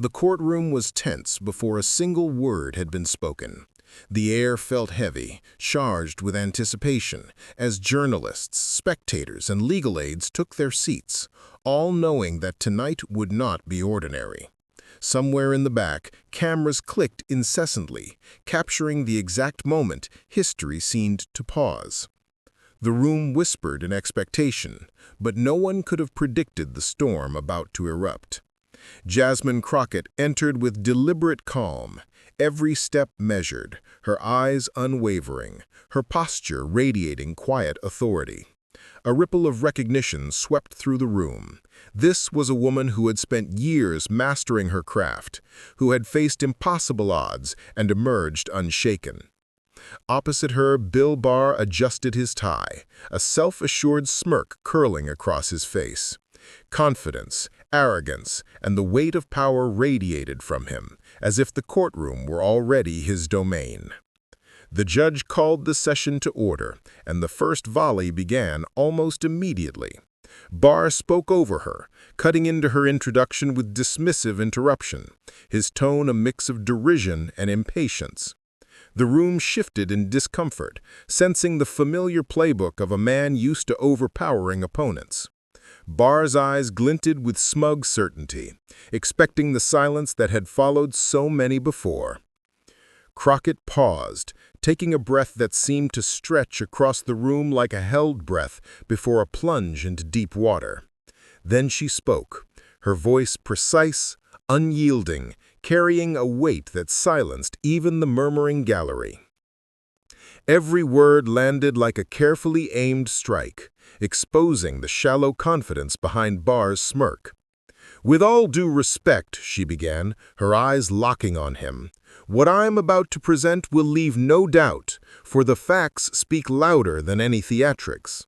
The courtroom was tense before a single word had been spoken. The air felt heavy, charged with anticipation, as journalists, spectators, and legal aides took their seats, all knowing that tonight would not be ordinary. Somewhere in the back, cameras clicked incessantly, capturing the exact moment history seemed to pause. The room whispered in expectation, but no one could have predicted the storm about to erupt. Jasmine Crockett entered with deliberate calm, every step measured, her eyes unwavering, her posture radiating quiet authority. A ripple of recognition swept through the room. This was a woman who had spent years mastering her craft, who had faced impossible odds and emerged unshaken. Opposite her, Bill Barr adjusted his tie, a self-assured smirk curling across his face. Confidence, arrogance, and the weight of power radiated from him, as if the courtroom were already his domain. The judge called the session to order, and the first volley began almost immediately. Barr spoke over her, cutting into her introduction with dismissive interruption, his tone a mix of derision and impatience. The room shifted in discomfort, sensing the familiar playbook of a man used to overpowering opponents. Barr's eyes glinted with smug certainty, expecting the silence that had followed so many before. Crockett paused, taking a breath that seemed to stretch across the room like a held breath before a plunge into deep water. Then she spoke, her voice precise, unyielding, carrying a weight that silenced even the murmuring gallery. Every word landed like a carefully aimed strike, exposing the shallow confidence behind Barr's smirk. "With all due respect," she began, her eyes locking on him, "what I am about to present will leave no doubt, for the facts speak louder than any theatrics."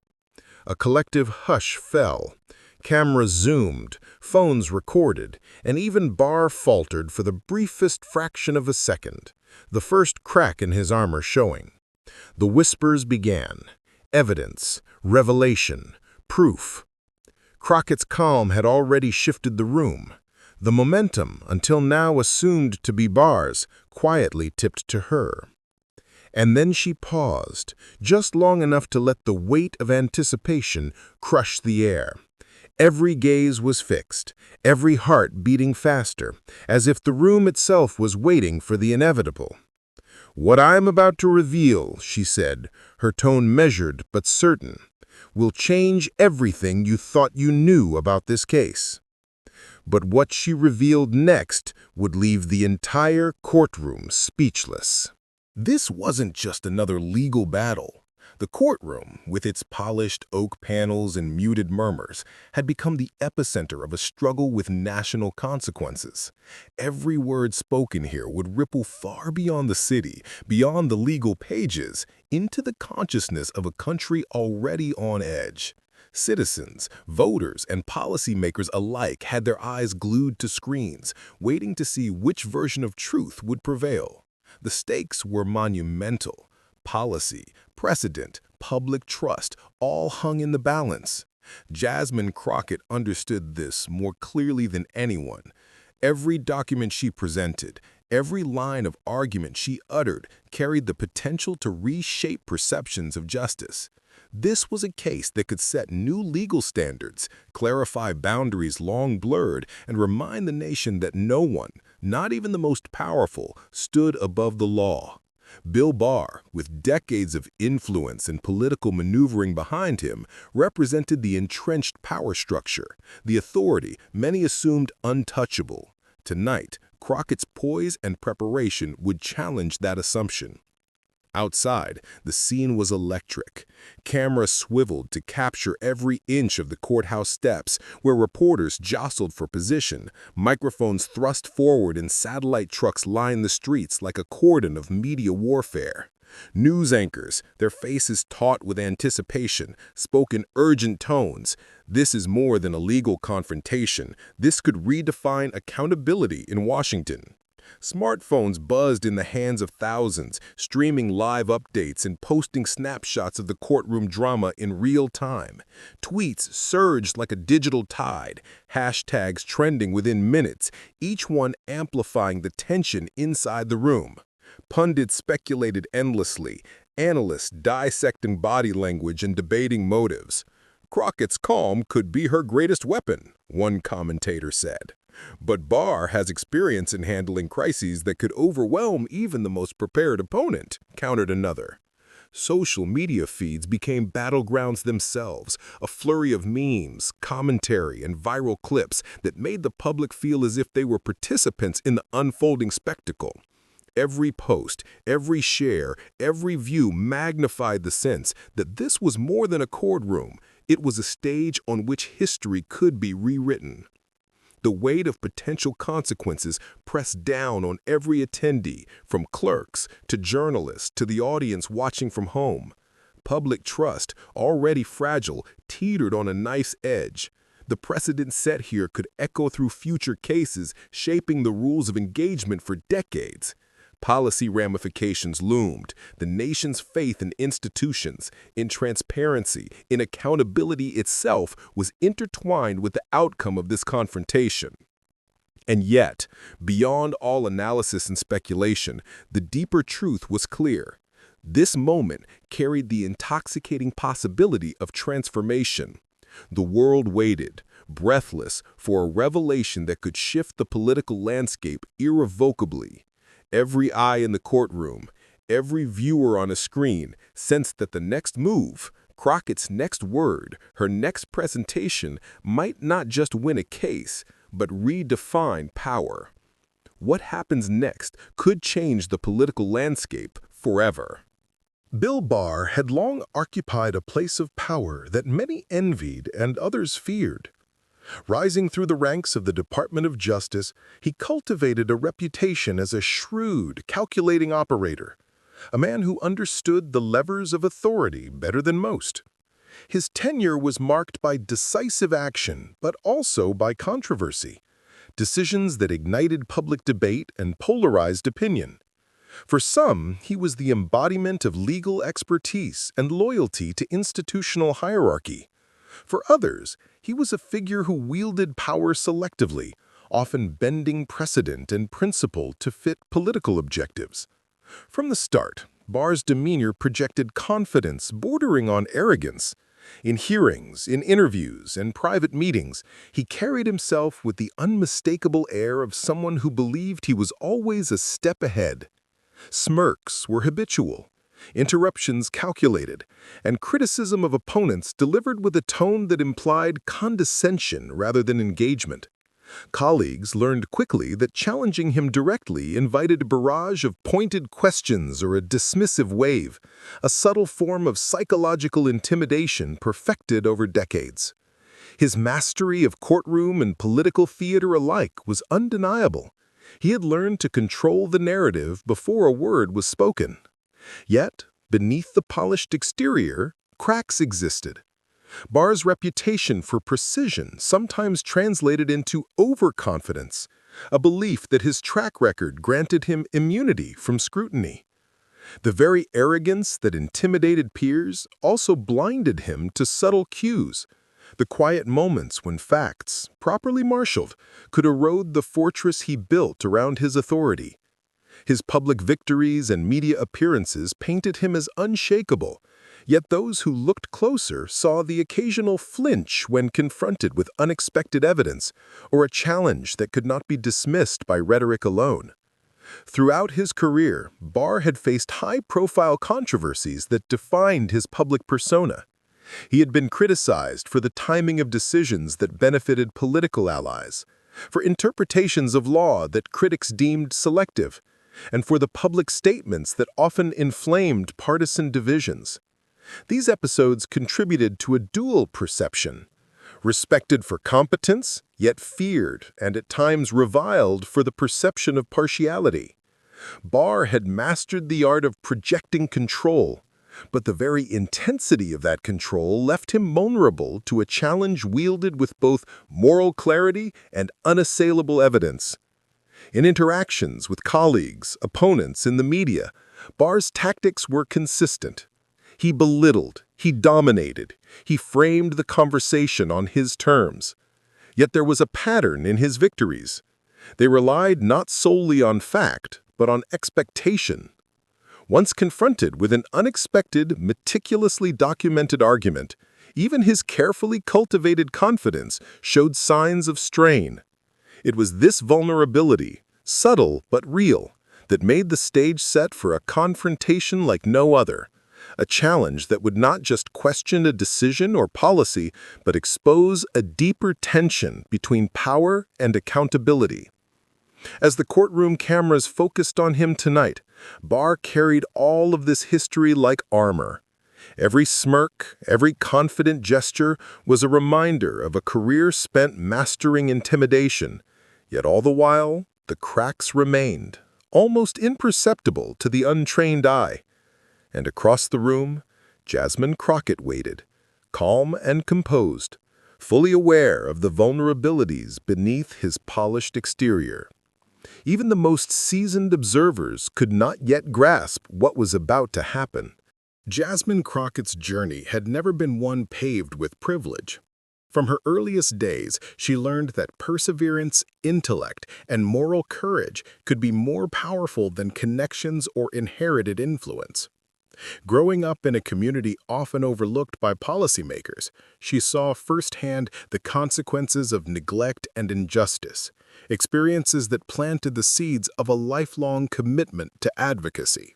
A collective hush fell. Cameras zoomed, phones recorded, and even Barr faltered for the briefest fraction of a second, the first crack in his armor showing. The whispers began. Evidence, revelation, proof. Crockett's calm had already shifted the room. The momentum, until now assumed to be Barr's, quietly tipped to her. And then she paused, just long enough to let the weight of anticipation crush the air. Every gaze was fixed, every heart beating faster, as if the room itself was waiting for the inevitable. "What I am about to reveal," she said, her tone measured but certain, "will change everything you thought you knew about this case." But what she revealed next would leave the entire courtroom speechless. This wasn't just another legal battle. The courtroom, with its polished oak panels and muted murmurs, had become the epicenter of a struggle with national consequences. Every word spoken here would ripple far beyond the city, beyond the legal pages, into the consciousness of a country already on edge. Citizens, voters, and policymakers alike had their eyes glued to screens, waiting to see which version of truth would prevail. The stakes were monumental. Policy, precedent, public trust, all hung in the balance. Jasmine Crockett understood this more clearly than anyone. Every document she presented, every line of argument she uttered carried the potential to reshape perceptions of justice. This was a case that could set new legal standards, clarify boundaries long blurred, and remind the nation that no one, not even the most powerful, stood above the law. Bill Barr, with decades of influence and political maneuvering behind him, represented the entrenched power structure, the authority many assumed untouchable. Tonight, Crockett's poise and preparation would challenge that assumption. Outside, the scene was electric. Cameras swiveled to capture every inch of the courthouse steps, where reporters jostled for position, microphones thrust forward, and satellite trucks lined the streets like a cordon of media warfare. News anchors, their faces taut with anticipation, spoke in urgent tones. This is more than a legal confrontation. This could redefine accountability in Washington. Smartphones buzzed in the hands of thousands, streaming live updates and posting snapshots of the courtroom drama in real time. Tweets surged like a digital tide, hashtags trending within minutes, each one amplifying the tension inside the room. Pundits speculated endlessly, analysts dissecting body language and debating motives. "Crockett's calm could be her greatest weapon," one commentator said. "But Barr has experience in handling crises that could overwhelm even the most prepared opponent," countered another. Social media feeds became battlegrounds themselves, a flurry of memes, commentary, and viral clips that made the public feel as if they were participants in the unfolding spectacle. Every post, every share, every view magnified the sense that this was more than a courtroom. It was a stage on which history could be rewritten. The weight of potential consequences pressed down on every attendee, from clerks to journalists to the audience watching from home. Public trust, already fragile, teetered on a nice edge. The precedent set here could echo through future cases, shaping the rules of engagement for decades. Policy ramifications loomed. The nation's faith in institutions, in transparency, in accountability itself was intertwined with the outcome of this confrontation. And yet, beyond all analysis and speculation, the deeper truth was clear. This moment carried the intoxicating possibility of transformation. The world waited, breathless, for a revelation that could shift the political landscape irrevocably. Every eye in the courtroom, every viewer on a screen sensed that the next move, Crockett's next word, her next presentation, might not just win a case, but redefine power. What happens next could change the political landscape forever. Bill Barr had long occupied a place of power that many envied and others feared. Rising through the ranks of the Department of Justice, he cultivated a reputation as a shrewd, calculating operator, a man who understood the levers of authority better than most. His tenure was marked by decisive action, but also by controversy, decisions that ignited public debate and polarized opinion. For some, he was the embodiment of legal expertise and loyalty to institutional hierarchy. For others, he was a figure who wielded power selectively, often bending precedent and principle to fit political objectives. From the start, Barr's demeanor projected confidence bordering on arrogance. In hearings, in interviews, and private meetings, he carried himself with the unmistakable air of someone who believed he was always a step ahead. Smirks were habitual, interruptions calculated, and criticism of opponents delivered with a tone that implied condescension rather than engagement. Colleagues learned quickly that challenging him directly invited a barrage of pointed questions or a dismissive wave, a subtle form of psychological intimidation perfected over decades. His mastery of courtroom and political theater alike was undeniable. He had learned to control the narrative before a word was spoken. Yet, beneath the polished exterior, cracks existed. Barr's reputation for precision sometimes translated into overconfidence, a belief that his track record granted him immunity from scrutiny. The very arrogance that intimidated peers also blinded him to subtle cues, the quiet moments when facts, properly marshaled, could erode the fortress he built around his authority. His public victories and media appearances painted him as unshakable, yet those who looked closer saw the occasional flinch when confronted with unexpected evidence or a challenge that could not be dismissed by rhetoric alone. Throughout his career, Barr had faced high-profile controversies that defined his public persona. He had been criticized for the timing of decisions that benefited political allies, for interpretations of law that critics deemed selective, and for the public statements that often inflamed partisan divisions. These episodes contributed to a dual perception: respected for competence, yet feared and at times reviled for the perception of partiality. Barr had mastered the art of projecting control, but the very intensity of that control left him vulnerable to a challenge wielded with both moral clarity and unassailable evidence. In interactions with colleagues, opponents, and the media, Barr's tactics were consistent. He belittled, he dominated, he framed the conversation on his terms. Yet there was a pattern in his victories. They relied not solely on fact, but on expectation. Once confronted with an unexpected, meticulously documented argument, even his carefully cultivated confidence showed signs of strain. It was this vulnerability, subtle but real, that made the stage set for a confrontation like no other, a challenge that would not just question a decision or policy, but expose a deeper tension between power and accountability. As the courtroom cameras focused on him tonight, Barr carried all of this history like armor. Every smirk, every confident gesture was a reminder of a career spent mastering intimidation, yet all the while, the cracks remained, almost imperceptible to the untrained eye. And across the room, Jasmine Crockett waited, calm and composed, fully aware of the vulnerabilities beneath his polished exterior. Even the most seasoned observers could not yet grasp what was about to happen. Jasmine Crockett's journey had never been one paved with privilege. From her earliest days, she learned that perseverance, intellect, and moral courage could be more powerful than connections or inherited influence. Growing up in a community often overlooked by policymakers, she saw firsthand the consequences of neglect and injustice, experiences that planted the seeds of a lifelong commitment to advocacy.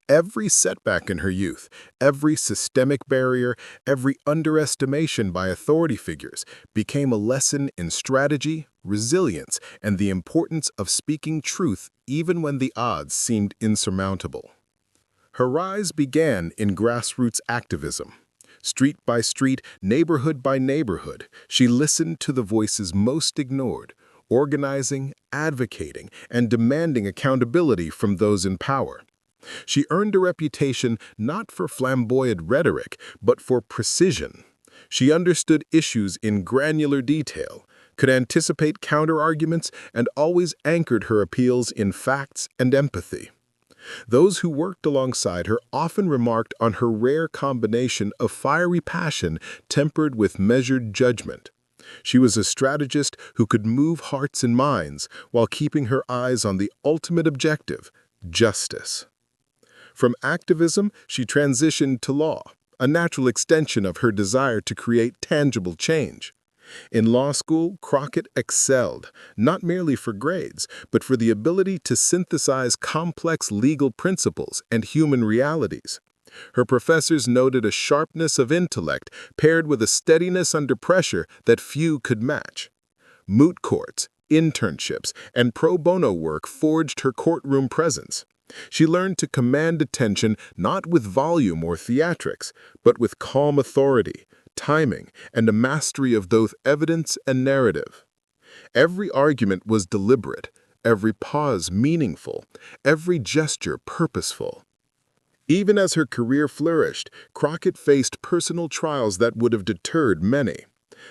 Every setback in her youth, every systemic barrier, every underestimation by authority figures became a lesson in strategy, resilience, and the importance of speaking truth even when the odds seemed insurmountable. Her rise began in grassroots activism. Street by street, neighborhood by neighborhood, she listened to the voices most ignored, organizing, advocating, and demanding accountability from those in power. She earned a reputation not for flamboyant rhetoric, but for precision. She understood issues in granular detail, could anticipate counterarguments, and always anchored her appeals in facts and empathy. Those who worked alongside her often remarked on her rare combination of fiery passion tempered with measured judgment. She was a strategist who could move hearts and minds while keeping her eyes on the ultimate objective, justice. From activism, she transitioned to law, a natural extension of her desire to create tangible change. In law school, Crockett excelled, not merely for grades, but for the ability to synthesize complex legal principles and human realities. Her professors noted a sharpness of intellect paired with a steadiness under pressure that few could match. Moot courts, internships, and pro bono work forged her courtroom presence. She learned to command attention not with volume or theatrics, but with calm authority, timing, and a mastery of both evidence and narrative. Every argument was deliberate, every pause meaningful, every gesture purposeful. Even as her career flourished, Crockett faced personal trials that would have deterred many.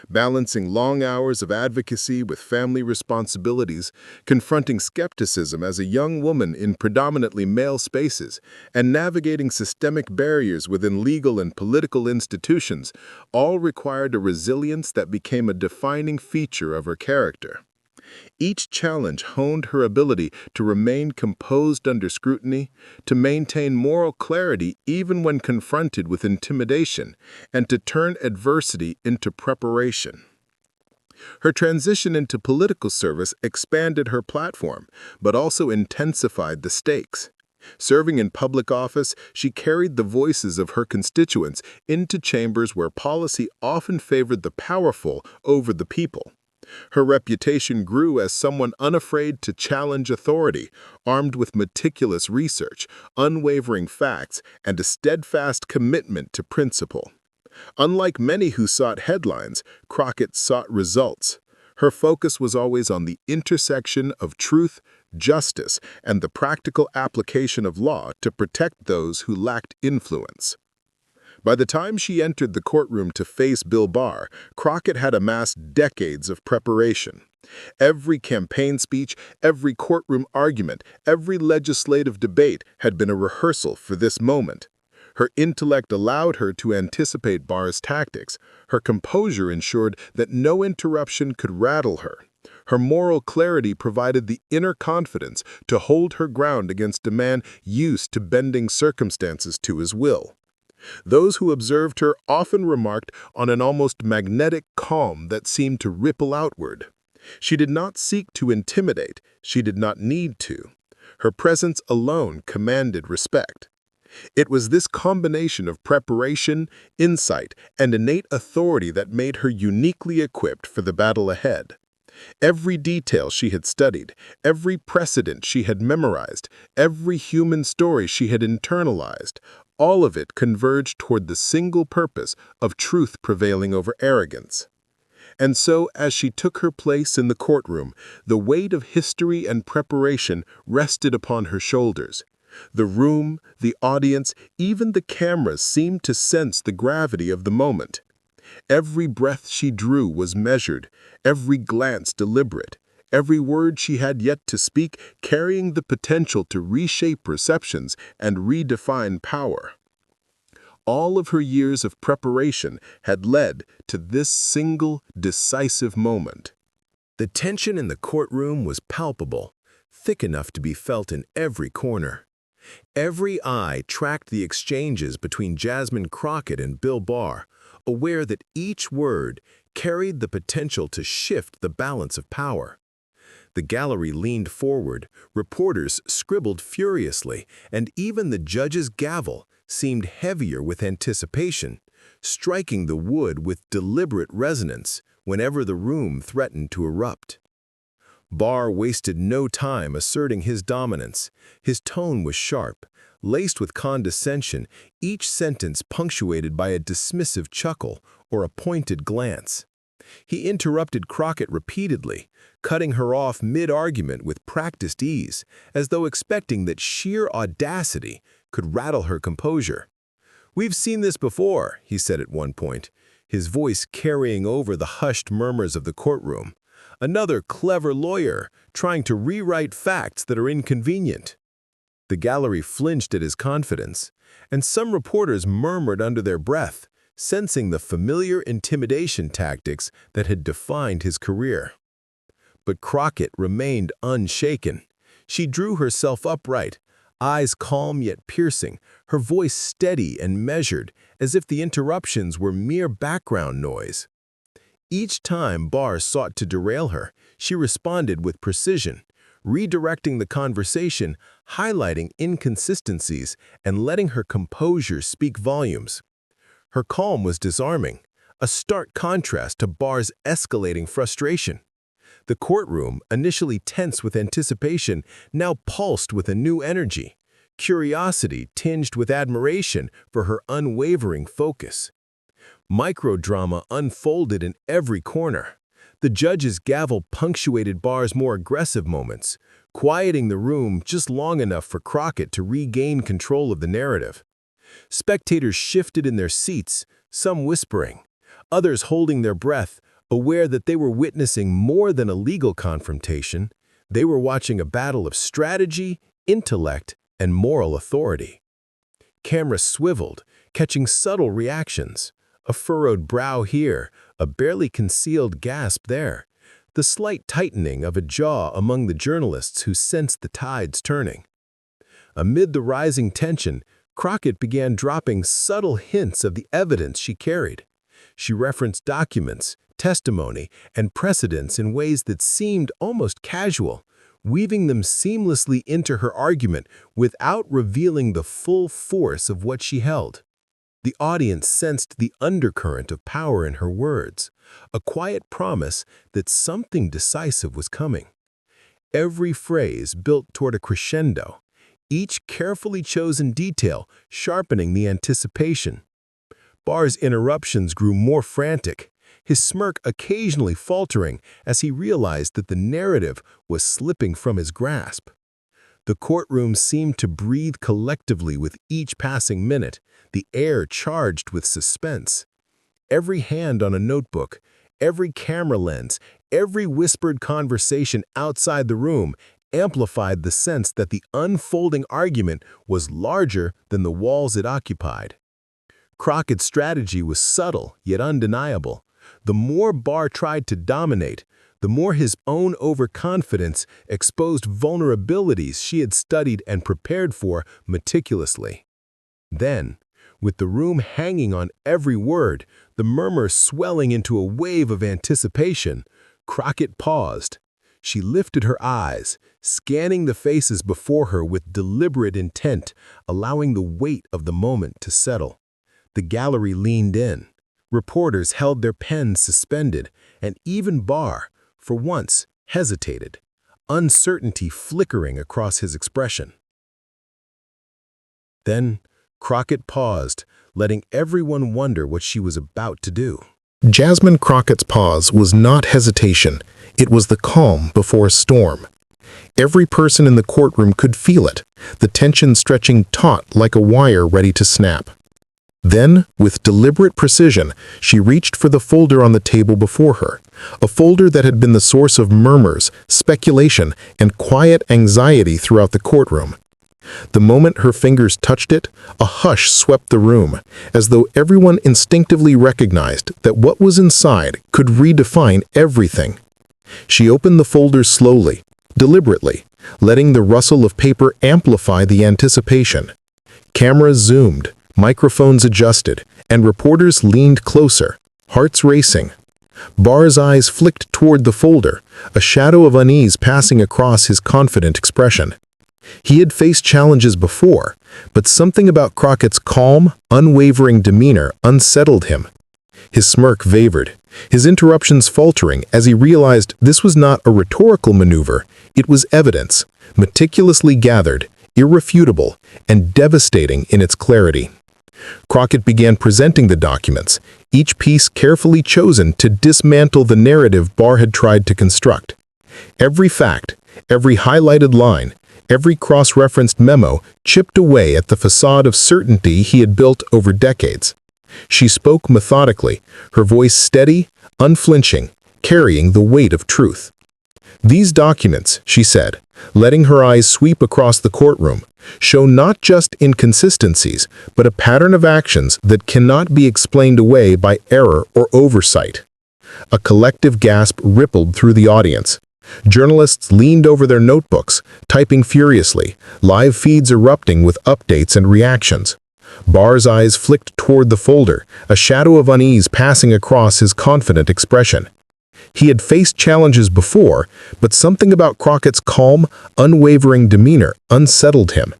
Balancing long hours of advocacy with family responsibilities, confronting skepticism as a young woman in predominantly male spaces, and navigating systemic barriers within legal and political institutions, all required a resilience that became a defining feature of her character. Each challenge honed her ability to remain composed under scrutiny, to maintain moral clarity even when confronted with intimidation, and to turn adversity into preparation. Her transition into political service expanded her platform, but also intensified the stakes. Serving in public office, she carried the voices of her constituents into chambers where policy often favored the powerful over the people. Her reputation grew as someone unafraid to challenge authority, armed with meticulous research, unwavering facts, and a steadfast commitment to principle. Unlike many who sought headlines, Crockett sought results. Her focus was always on the intersection of truth, justice, and the practical application of law to protect those who lacked influence. By the time she entered the courtroom to face Bill Barr, Crockett had amassed decades of preparation. Every campaign speech, every courtroom argument, every legislative debate had been a rehearsal for this moment. Her intellect allowed her to anticipate Barr's tactics. Her composure ensured that no interruption could rattle her. Her moral clarity provided the inner confidence to hold her ground against a man used to bending circumstances to his will. Those who observed her often remarked on an almost magnetic calm that seemed to ripple outward. She did not seek to intimidate, she did not need to. Her presence alone commanded respect. It was this combination of preparation, insight, and innate authority that made her uniquely equipped for the battle ahead. Every detail she had studied, every precedent she had memorized, every human story she had internalized, all of it converged toward the single purpose of truth prevailing over arrogance. And so, as she took her place in the courtroom, the weight of history and preparation rested upon her shoulders. The room, the audience, even the cameras seemed to sense the gravity of the moment. Every breath she drew was measured, every glance deliberate, every word she had yet to speak carrying the potential to reshape perceptions and redefine power. All of her years of preparation had led to this single, decisive moment. The tension in the courtroom was palpable, thick enough to be felt in every corner. Every eye tracked the exchanges between Jasmine Crockett and Bill Barr, aware that each word carried the potential to shift the balance of power. The gallery leaned forward, reporters scribbled furiously, and even the judge's gavel seemed heavier with anticipation, striking the wood with deliberate resonance whenever the room threatened to erupt. Barr wasted no time asserting his dominance. His tone was sharp, laced with condescension, each sentence punctuated by a dismissive chuckle or a pointed glance. He interrupted Crockett repeatedly, cutting her off mid-argument with practiced ease, as though expecting that sheer audacity could rattle her composure. "We've seen this before," he said at one point, his voice carrying over the hushed murmurs of the courtroom. "Another clever lawyer trying to rewrite facts that are inconvenient." The gallery flinched at his confidence, and some reporters murmured under their breath, sensing the familiar intimidation tactics that had defined his career. But Crockett remained unshaken. She drew herself upright, eyes calm yet piercing, her voice steady and measured, as if the interruptions were mere background noise. Each time Barr sought to derail her, she responded with precision, redirecting the conversation, highlighting inconsistencies, and letting her composure speak volumes. Her calm was disarming, a stark contrast to Barr's escalating frustration. The courtroom, initially tense with anticipation, now pulsed with a new energy, curiosity tinged with admiration for her unwavering focus. Microdrama unfolded in every corner. The judge's gavel punctuated Barr's more aggressive moments, quieting the room just long enough for Crockett to regain control of the narrative. Spectators shifted in their seats, some whispering, others holding their breath, aware that they were witnessing more than a legal confrontation. They were watching a battle of strategy, intellect, and moral authority. Cameras swiveled, catching subtle reactions. A furrowed brow here, a barely concealed gasp there, the slight tightening of a jaw among the journalists who sensed the tides turning. Amid the rising tension, Crockett began dropping subtle hints of the evidence she carried. She referenced documents, testimony, and precedents in ways that seemed almost casual, weaving them seamlessly into her argument without revealing the full force of what she held. The audience sensed the undercurrent of power in her words, a quiet promise that something decisive was coming. Every phrase built toward a crescendo, each carefully chosen detail sharpening the anticipation. Barr's interruptions grew more frantic, his smirk occasionally faltering as he realized that the narrative was slipping from his grasp. The courtroom seemed to breathe collectively with each passing minute, the air charged with suspense. Every hand on a notebook, every camera lens, Every whispered conversation outside the room amplified the sense that the unfolding argument was larger than the walls it occupied. Crockett's strategy was subtle yet undeniable. The more Barr tried to dominate, the more his own overconfidence exposed vulnerabilities she had studied and prepared for meticulously. Then, with the room hanging on every word, the murmur swelling into a wave of anticipation, Crockett paused. She lifted her eyes, scanning the faces before her with deliberate intent, allowing the weight of the moment to settle. The gallery leaned in. Reporters held their pens suspended, and even Barr, for once, hesitated, uncertainty flickering across his expression. Then, Crockett paused, letting everyone wonder what she was about to do. Jasmine Crockett's pause was not hesitation. It was the calm before a storm. Every person in the courtroom could feel it, the tension stretching taut like a wire ready to snap. Then, with deliberate precision, she reached for the folder on the table before her, a folder that had been the source of murmurs, speculation, and quiet anxiety throughout the courtroom. The moment her fingers touched it, a hush swept the room, as though everyone instinctively recognized that what was inside could redefine everything. She opened the folder slowly, deliberately, letting the rustle of paper amplify the anticipation. Cameras zoomed, microphones adjusted, and reporters leaned closer, hearts racing. Barr's eyes flicked toward the folder, a shadow of unease passing across his confident expression. He had faced challenges before, but something about Crockett's calm, unwavering demeanor unsettled him. His smirk wavered, his interruptions faltering as he realized this was not a rhetorical maneuver, it was evidence, meticulously gathered, irrefutable, and devastating in its clarity. Crockett began presenting the documents, each piece carefully chosen to dismantle the narrative Barr had tried to construct. Every fact, every highlighted line, every cross-referenced memo chipped away at the facade of certainty he had built over decades. She spoke methodically, her voice steady, unflinching, carrying the weight of truth. "These documents," she said, letting her eyes sweep across the courtroom, "show not just inconsistencies, but a pattern of actions that cannot be explained away by error or oversight." A collective gasp rippled through the audience. Journalists leaned over their notebooks, typing furiously, live feeds erupting with updates and reactions. Barr's eyes flicked toward the folder, a shadow of unease passing across his confident expression. He had faced challenges before, but something about Crockett's calm, unwavering demeanor unsettled him.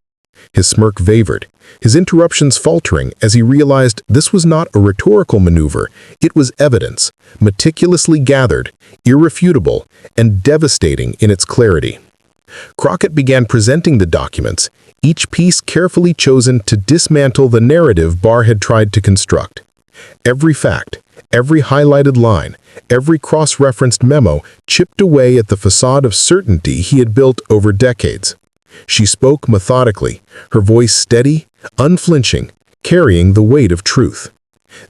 His smirk wavered, his interruptions faltering as he realized this was not a rhetorical maneuver, it was evidence, meticulously gathered, irrefutable, and devastating in its clarity. Crockett began presenting the documents, each piece carefully chosen to dismantle the narrative Barr had tried to construct. Every fact, every highlighted line, every cross-referenced memo chipped away at the facade of certainty he had built over decades. She spoke methodically, her voice steady, unflinching, carrying the weight of truth.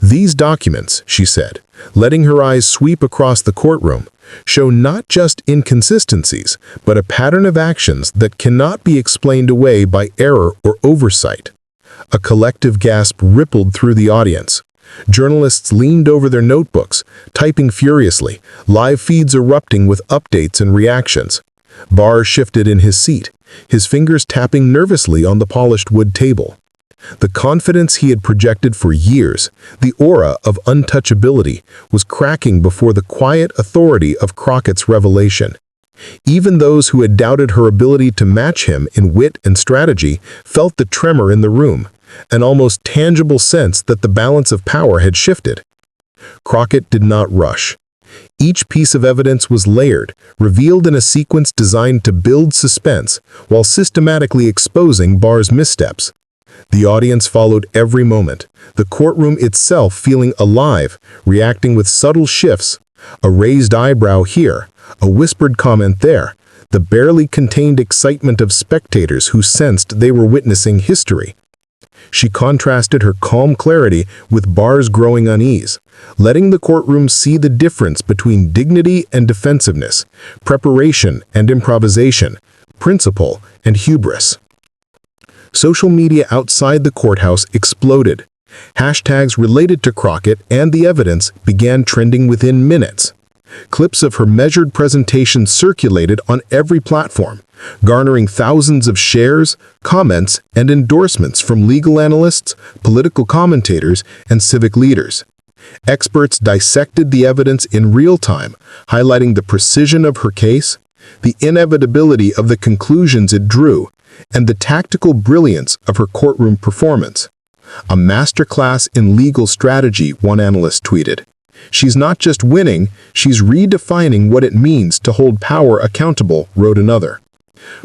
"These documents," she said, letting her eyes sweep across the courtroom, "show not just inconsistencies, but a pattern of actions that cannot be explained away by error or oversight." A collective gasp rippled through the audience. Journalists leaned over their notebooks, typing furiously, live feeds erupting with updates and reactions. Barr shifted in his seat, his fingers tapping nervously on the polished wood table. The confidence he had projected for years, the aura of untouchability, was cracking before the quiet authority of Crockett's revelation. Even those who had doubted her ability to match him in wit and strategy felt the tremor in the room, an almost tangible sense that the balance of power had shifted. Crockett did not rush. Each piece of evidence was layered, revealed in a sequence designed to build suspense, while systematically exposing Barr's missteps. The audience followed every moment, the courtroom itself feeling alive, reacting with subtle shifts, a raised eyebrow here, a whispered comment there, the barely contained excitement of spectators who sensed they were witnessing history. She contrasted her calm clarity with Barr's growing unease, letting the courtroom see the difference between dignity and defensiveness, preparation and improvisation, principle and hubris. Social media outside the courthouse exploded. Hashtags related to Crockett and the evidence began trending within minutes. Clips of her measured presentation circulated on every platform, garnering thousands of shares, comments, and endorsements from legal analysts, political commentators, and civic leaders. Experts dissected the evidence in real time, highlighting the precision of her case, the inevitability of the conclusions it drew, and the tactical brilliance of her courtroom performance. A masterclass in legal strategy, one analyst tweeted. She's not just winning, she's redefining what it means to hold power accountable, wrote another.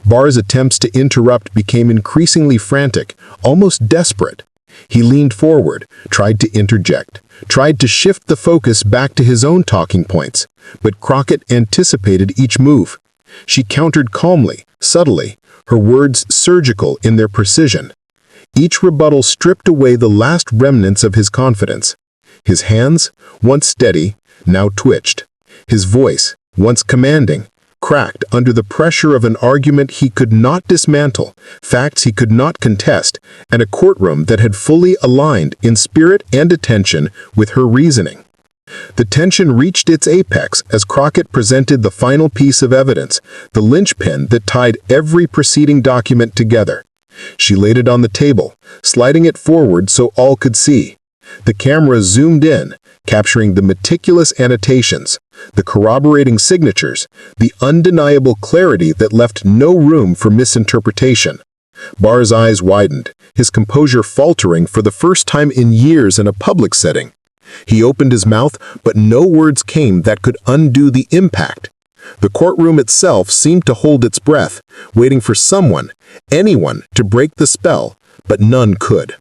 Barr's attempts to interrupt became increasingly frantic, almost desperate. He leaned forward, tried to interject, tried to shift the focus back to his own talking points, but Crockett anticipated each move. She countered calmly, subtly, her words surgical in their precision. Each rebuttal stripped away the last remnants of his confidence. His hands, once steady, now twitched. His voice, once commanding, cracked under the pressure of an argument he could not dismantle, facts he could not contest, and a courtroom that had fully aligned in spirit and attention with her reasoning. The tension reached its apex as Crockett presented the final piece of evidence, the linchpin that tied every preceding document together. She laid it on the table, sliding it forward so all could see. The camera zoomed in, capturing the meticulous annotations, the corroborating signatures, the undeniable clarity that left no room for misinterpretation. Barr's eyes widened, his composure faltering for the first time in years in a public setting. He opened his mouth, but no words came that could undo the impact. The courtroom itself seemed to hold its breath, waiting for someone, anyone, to break the spell, but none could.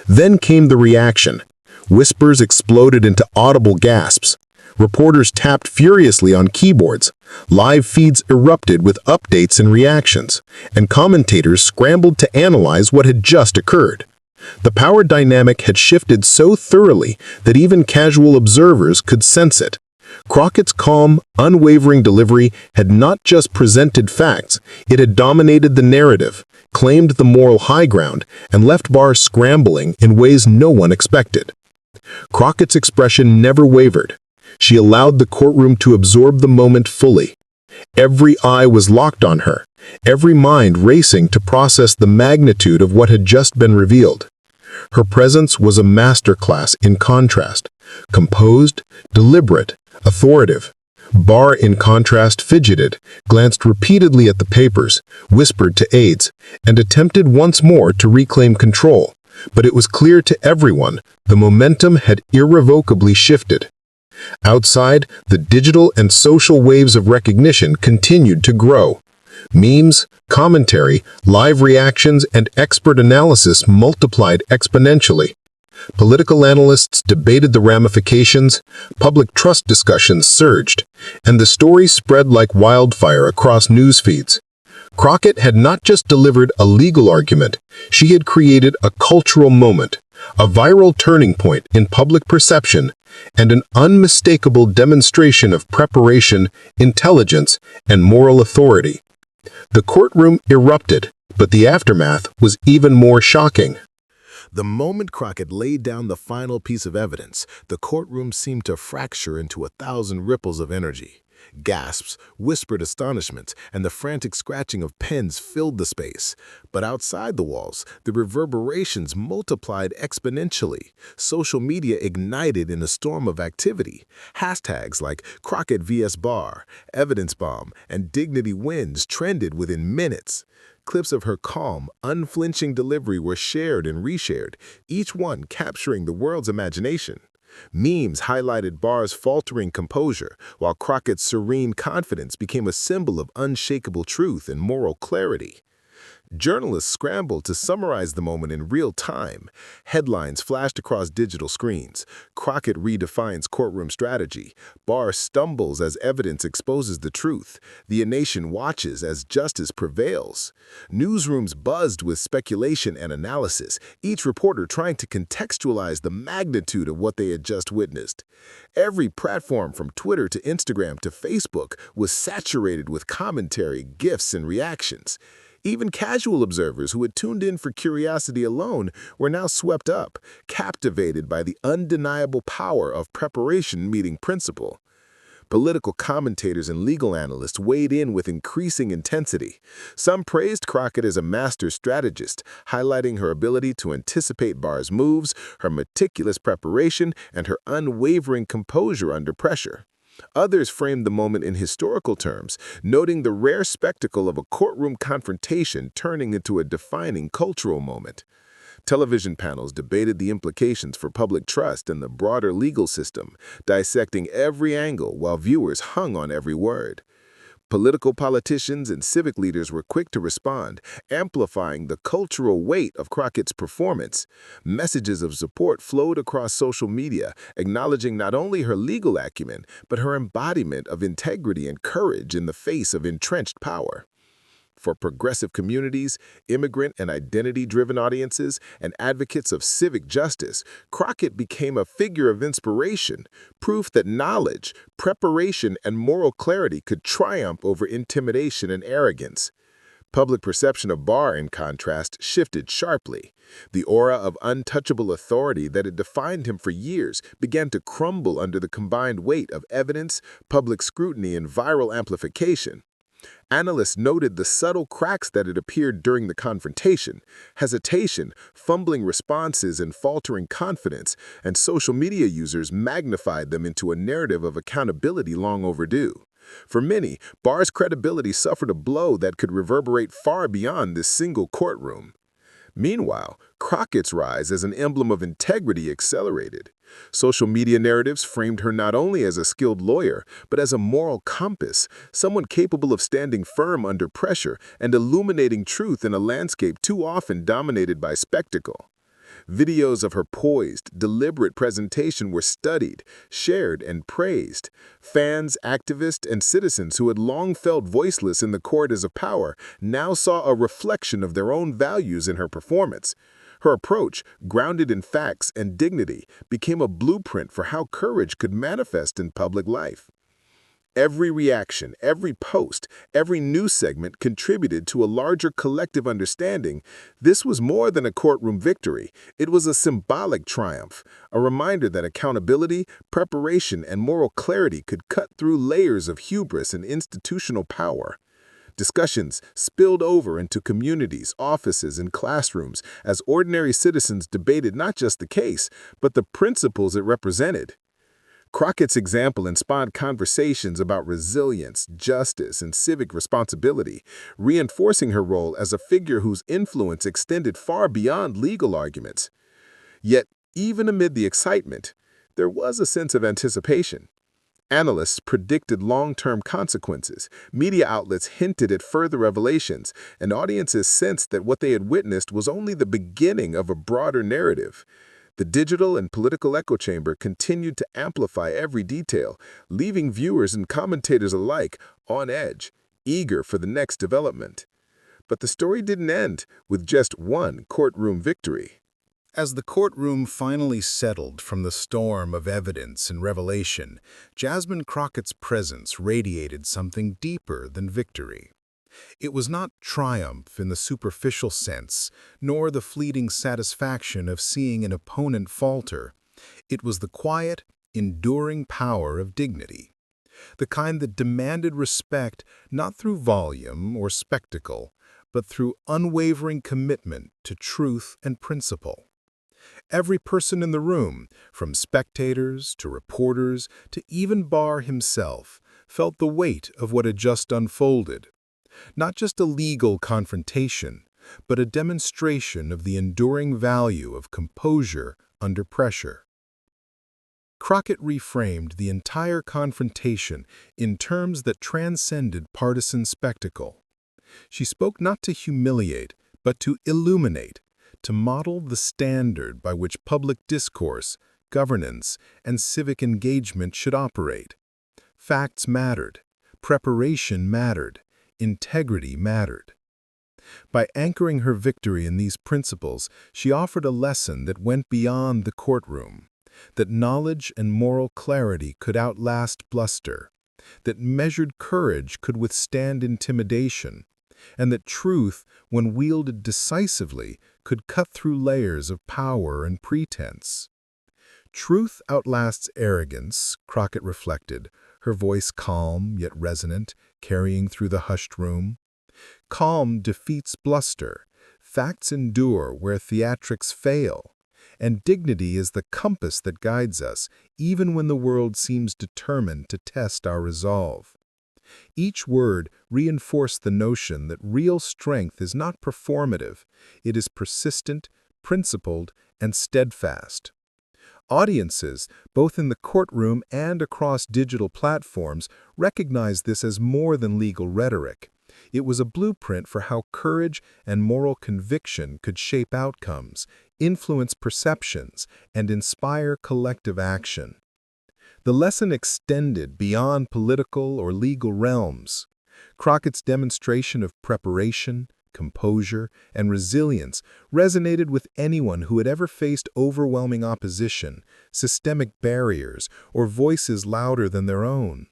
Then came the reaction. Whispers exploded into audible gasps. Reporters tapped furiously on keyboards. Live feeds erupted with updates and reactions, and commentators scrambled to analyze what had just occurred. The power dynamic had shifted so thoroughly that even casual observers could sense it. Crockett's calm, unwavering delivery had not just presented facts, it had dominated the narrative, claimed the moral high ground, and left Barr scrambling in ways no one expected. Crockett's expression never wavered. She allowed the courtroom to absorb the moment fully. Every eye was locked on her, every mind racing to process the magnitude of what had just been revealed. Her presence was a masterclass in contrast, composed, deliberate, authoritative. Barr, in contrast, fidgeted, glanced repeatedly at the papers, whispered to aides, and attempted once more to reclaim control. But it was clear to everyone the momentum had irrevocably shifted. Outside, the digital and social waves of recognition continued to grow. Memes, commentary, live reactions, and expert analysis multiplied exponentially. Political analysts debated the ramifications, public trust discussions surged, and the story spread like wildfire across news feeds. Crockett had not just delivered a legal argument, she had created a cultural moment, a viral turning point in public perception, and an unmistakable demonstration of preparation, intelligence, and moral authority. The courtroom erupted, but the aftermath was even more shocking. The moment Crockett laid down the final piece of evidence, the courtroom seemed to fracture into 1,000 ripples of energy. Gasps, whispered astonishment, and the frantic scratching of pens filled the space. But outside the walls, the reverberations multiplied exponentially. Social media ignited in a storm of activity. Hashtags like Crockett vs. Barr, Evidence Bomb, and Dignity Wins trended within minutes. Clips of her calm, unflinching delivery were shared and reshared, each one capturing the world's imagination. Memes highlighted Barr's faltering composure, while Crockett's serene confidence became a symbol of unshakable truth and moral clarity. Journalists scrambled to summarize the moment in real time. Headlines flashed across digital screens. Crockett redefines courtroom strategy. Barr stumbles as evidence exposes the truth. The nation watches as justice prevails. Newsrooms buzzed with speculation and analysis, each reporter trying to contextualize the magnitude of what they had just witnessed. Every platform from Twitter to Instagram to Facebook was saturated with commentary, gifs, and reactions. Even casual observers who had tuned in for curiosity alone were now swept up, captivated by the undeniable power of preparation meeting principle. Political commentators and legal analysts weighed in with increasing intensity. Some praised Crockett as a master strategist, highlighting her ability to anticipate Barr's moves, her meticulous preparation, and her unwavering composure under pressure. Others framed the moment in historical terms, noting the rare spectacle of a courtroom confrontation turning into a defining cultural moment. Television panels debated the implications for public trust and the broader legal system, dissecting every angle while viewers hung on every word. Politicians and civic leaders were quick to respond, amplifying the cultural weight of Crockett's performance. Messages of support flowed across social media, acknowledging not only her legal acumen, but her embodiment of integrity and courage in the face of entrenched power. For progressive communities, immigrant and identity-driven audiences, and advocates of civic justice, Crockett became a figure of inspiration, proof that knowledge, preparation, and moral clarity could triumph over intimidation and arrogance. Public perception of Barr, in contrast, shifted sharply. The aura of untouchable authority that had defined him for years began to crumble under the combined weight of evidence, public scrutiny, and viral amplification. Analysts noted the subtle cracks that had appeared during the confrontation: hesitation, fumbling responses, and faltering confidence, and social media users magnified them into a narrative of accountability long overdue. For many, Barr's credibility suffered a blow that could reverberate far beyond this single courtroom. Meanwhile, Crockett's rise as an emblem of integrity accelerated. Social media narratives framed her not only as a skilled lawyer, but as a moral compass, someone capable of standing firm under pressure and illuminating truth in a landscape too often dominated by spectacle. Videos of her poised, deliberate presentation were studied, shared, and praised. Fans, activists, and citizens who had long felt voiceless in the corridors of power now saw a reflection of their own values in her performance. Her approach, grounded in facts and dignity, became a blueprint for how courage could manifest in public life. Every reaction, every post, every news segment contributed to a larger collective understanding. This was more than a courtroom victory. It was a symbolic triumph, a reminder that accountability, preparation, and moral clarity could cut through layers of hubris and institutional power. Discussions spilled over into communities, offices, and classrooms as ordinary citizens debated not just the case, but the principles it represented. Crockett's example inspired conversations about resilience, justice, and civic responsibility, reinforcing her role as a figure whose influence extended far beyond legal arguments. Yet, even amid the excitement, there was a sense of anticipation. Analysts predicted long-term consequences, media outlets hinted at further revelations, and audiences sensed that what they had witnessed was only the beginning of a broader narrative. The digital and political echo chamber continued to amplify every detail, leaving viewers and commentators alike on edge, eager for the next development. But the story didn't end with just one courtroom victory. As the courtroom finally settled from the storm of evidence and revelation, Jasmine Crockett's presence radiated something deeper than victory. It was not triumph in the superficial sense, nor the fleeting satisfaction of seeing an opponent falter. It was the quiet, enduring power of dignity, the kind that demanded respect not through volume or spectacle, but through unwavering commitment to truth and principle. Every person in the room, from spectators to reporters to even Barr himself, felt the weight of what had just unfolded. Not just a legal confrontation, but a demonstration of the enduring value of composure under pressure. Crockett reframed the entire confrontation in terms that transcended partisan spectacle. She spoke not to humiliate, but to illuminate, to model the standard by which public discourse, governance, and civic engagement should operate. Facts mattered, preparation mattered, integrity mattered. By anchoring her victory in these principles, she offered a lesson that went beyond the courtroom, that knowledge and moral clarity could outlast bluster, that measured courage could withstand intimidation, and that truth, when wielded decisively, could cut through layers of power and pretense. Truth outlasts arrogance, Crockett reflected, her voice calm yet resonant, carrying through the hushed room. Calm defeats bluster, facts endure where theatrics fail, and dignity is the compass that guides us, even when the world seems determined to test our resolve. Each word reinforced the notion that real strength is not performative, it is persistent, principled, and steadfast. Audiences, both in the courtroom and across digital platforms, recognized this as more than legal rhetoric. It was a blueprint for how courage and moral conviction could shape outcomes, influence perceptions, and inspire collective action. The lesson extended beyond political or legal realms. Crockett's demonstration of preparation, composure, and resilience resonated with anyone who had ever faced overwhelming opposition, systemic barriers, or voices louder than their own.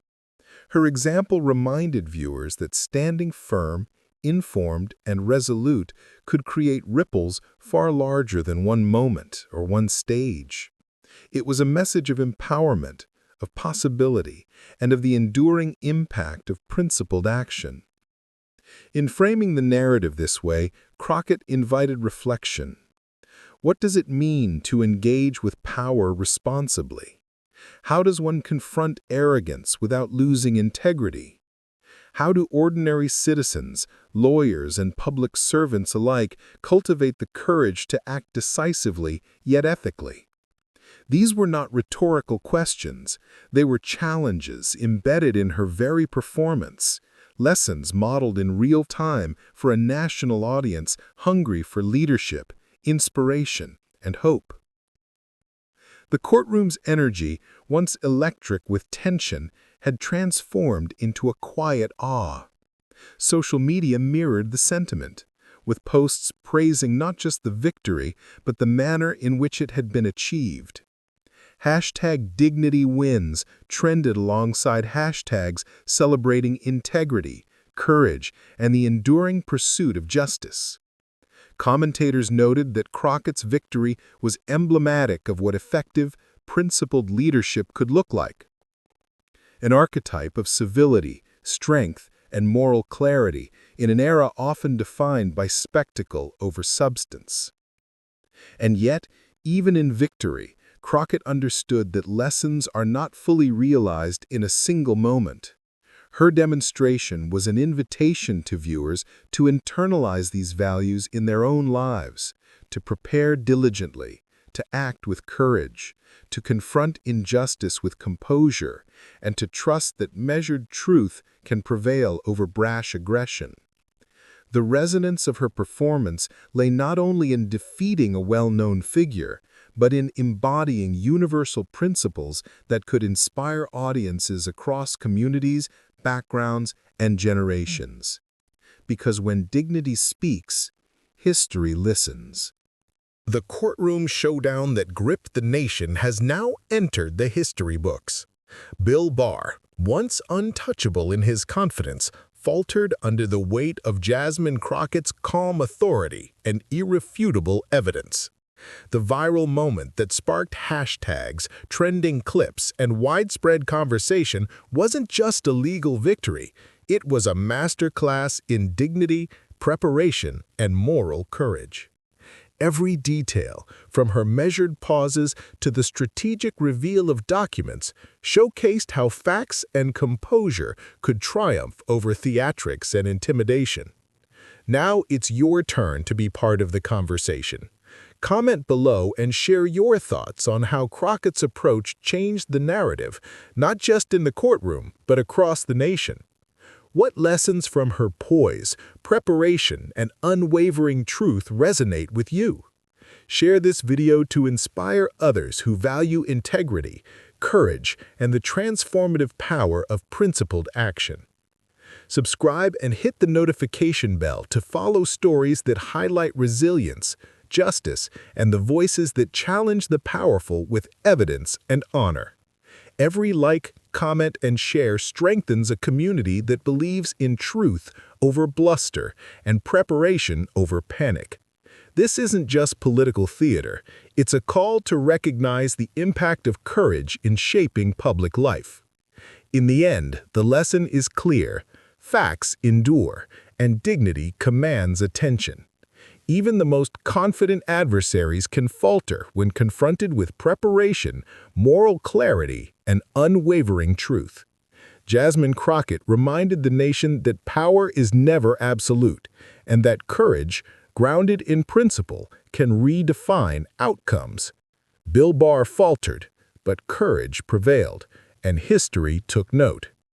Her example reminded viewers that standing firm, informed, and resolute could create ripples far larger than one moment or one stage. It was a message of empowerment, of possibility, and of the enduring impact of principled action. In framing the narrative this way, Crockett invited reflection. What does it mean to engage with power responsibly? How does one confront arrogance without losing integrity? How do ordinary citizens, lawyers, and public servants alike cultivate the courage to act decisively yet ethically? These were not rhetorical questions. They were challenges embedded in her very performance, lessons modeled in real time for a national audience hungry for leadership, inspiration, and hope. The courtroom's energy, once electric with tension, had transformed into a quiet awe. Social media mirrored the sentiment, with posts praising not just the victory, but the manner in which it had been achieved. #DignityWins trended alongside hashtags celebrating integrity, courage, and the enduring pursuit of justice. Commentators noted that Crockett's victory was emblematic of what effective, principled leadership could look like. An archetype of civility, strength, and moral clarity in an era often defined by spectacle over substance. And yet, even in victory, Crockett understood that lessons are not fully realized in a single moment. Her demonstration was an invitation to viewers to internalize these values in their own lives, to prepare diligently, to act with courage, to confront injustice with composure, and to trust that measured truth can prevail over brash aggression. The resonance of her performance lay not only in defeating a well-known figure, but in embodying universal principles that could inspire audiences across communities, backgrounds, and generations. Because when dignity speaks, history listens. The courtroom showdown that gripped the nation has now entered the history books. Bill Barr, once untouchable in his confidence, faltered under the weight of Jasmine Crockett's calm authority and irrefutable evidence. The viral moment that sparked hashtags, trending clips, and widespread conversation wasn't just a legal victory, it was a masterclass in dignity, preparation, and moral courage. Every detail, from her measured pauses to the strategic reveal of documents, showcased how facts and composure could triumph over theatrics and intimidation. Now it's your turn to be part of the conversation. Comment below and share your thoughts on how Crockett's approach changed the narrative, not just in the courtroom, but across the nation. What lessons from her poise, preparation, and unwavering truth resonate with you? Share this video to inspire others who value integrity, courage, and the transformative power of principled action. Subscribe and hit the notification bell to follow stories that highlight resilience, justice, and the voices that challenge the powerful with evidence and honor. Every like, comment, and share strengthens a community that believes in truth over bluster and preparation over panic. This isn't just political theater, it's a call to recognize the impact of courage in shaping public life. In the end, the lesson is clear: facts endure, and dignity commands attention. Even the most confident adversaries can falter when confronted with preparation, moral clarity, and unwavering truth. Jasmine Crockett reminded the nation that power is never absolute, and that courage, grounded in principle, can redefine outcomes. Bill Barr faltered, but courage prevailed, and history took note.